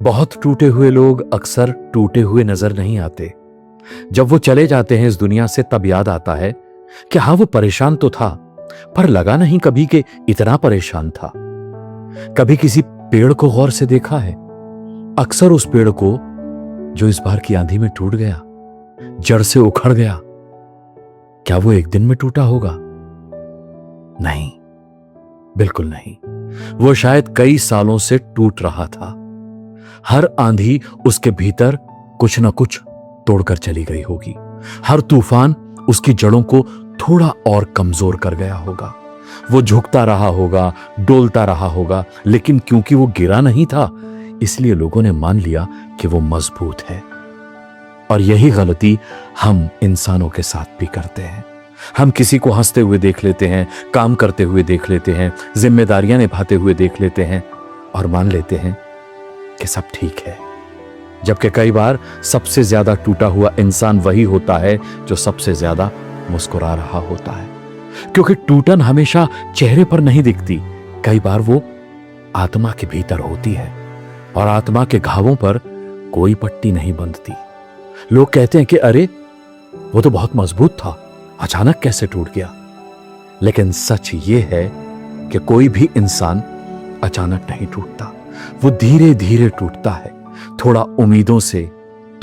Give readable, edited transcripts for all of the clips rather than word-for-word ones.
बहुत टूटे हुए लोग अक्सर टूटे हुए नजर नहीं आते। जब वो चले जाते हैं इस दुनिया से तब याद आता है कि हाँ, वो परेशान तो था, पर लगा नहीं कभी कि इतना परेशान था। कभी किसी पेड़ को गौर से देखा है? अक्सर उस पेड़ को जो इस बार की आंधी में टूट गया, जड़ से उखड़ गया, क्या वो एक दिन में टूटा होगा? नहीं, बिल्कुल नहीं। वो शायद कई सालों से टूट रहा था। हर आंधी उसके भीतर कुछ ना कुछ तोड़कर चली गई होगी। हर तूफान उसकी जड़ों को थोड़ा और कमजोर कर गया होगा। वो झुकता रहा होगा, डोलता रहा होगा, लेकिन क्योंकि वो गिरा नहीं था, इसलिए लोगों ने मान लिया कि वो मजबूत है। और यही गलती हम इंसानों के साथ भी करते हैं। हम किसी को हंसते हुए देख लेते हैं, काम करते हुए देख लेते हैं, जिम्मेदारियां निभाते हुए देख लेते हैं और मान लेते हैं कि सब ठीक है। जबकि कई बार सबसे ज्यादा टूटा हुआ इंसान वही होता है जो सबसे ज्यादा मुस्कुरा रहा होता है। क्योंकि टूटन हमेशा चेहरे पर नहीं दिखती, कई बार वो आत्मा के भीतर होती है और आत्मा के घावों पर कोई पट्टी नहीं बंधती। लोग कहते हैं कि अरे, वो तो बहुत मजबूत था, अचानक कैसे टूट गया? लेकिन सच ये है कि कोई भी इंसान अचानक नहीं टूटता। वो धीरे धीरे टूटता है, थोड़ा उम्मीदों से,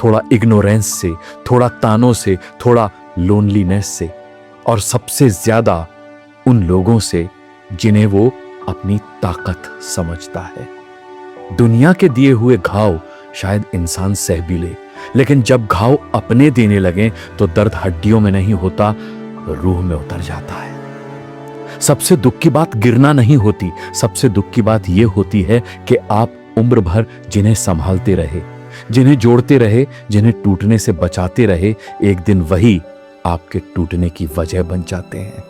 थोड़ा इग्नोरेंस से, थोड़ा तानों से, थोड़ा लोनलीनेस से, और सबसे ज्यादा उन लोगों से जिन्हें वो अपनी ताकत समझता है। दुनिया के दिए हुए घाव शायद इंसान सह भी ले, लेकिन जब घाव अपने देने लगे तो दर्द हड्डियों में नहीं होता, रूह में उतर जाता है। सबसे दुख की बात गिरना नहीं होती, सबसे दुख की बात यह होती है कि आप उम्र भर जिन्हें संभालते रहे, जिन्हें जोड़ते रहे, जिन्हें टूटने से बचाते रहे, एक दिन वही आपके टूटने की वजह बन जाते हैं।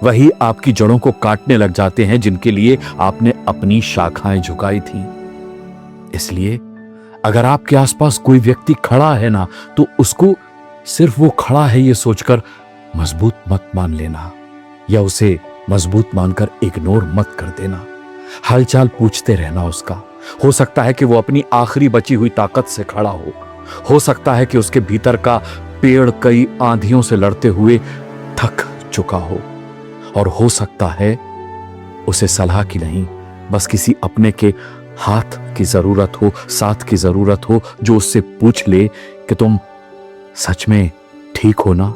वही आपकी जड़ों को काटने लग जाते हैं जिनके लिए आपने अपनी शाखाएं झुकाई थी। इसलिए अगर आपके आसपास कोई व्यक्ति खड़ा है ना, तो उसको सिर्फ वो खड़ा है ये सोचकर मजबूत मत मान लेना, या उसे मजबूत मानकर इग्नोर मत कर देना। हालचाल पूछते रहना उसका। हो सकता है कि वो अपनी आखिरी बची हुई ताकत से खड़ा हो सकता है कि उसके भीतर का पेड़ कई आंधियों से लड़ते हुए थक चुका और हो सकता है उसे सलाह की नहीं, बस किसी अपने के हाथ की जरूरत हो, साथ की जरूरत हो, जो उससे पूछ ले कि तुम सच में ठीक हो ना।